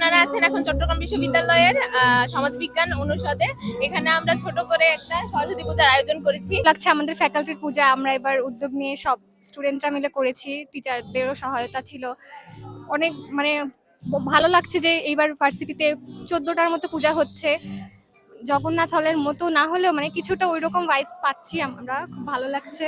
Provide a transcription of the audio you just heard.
আপনারা আছেন এখন চট্টগ্রাম বিশ্ববিদ্যালয়ের সমাজবিজ্ঞান অনুষদে। এখানে আমরা ছোট করে একটা সরস্বতী পূজার আয়োজন করেছি। লাগছে আমাদের ফ্যাকাল্টির পূজা আমরা এবার উদ্যোগ নিয়ে সব স্টুডেন্টরা মিলে করেছি, টিচারদেরও সহায়তা ছিল অনেক। মানে ভালো লাগছে যে এইবার ভার্সিটিতে 14টার মতো পূজা হচ্ছে। জগন্নাথ হলের মতো না হলেও মানে কিছুটা ওইরকম ভাইবস পাচ্ছি আমরা, খুব ভালো লাগছে।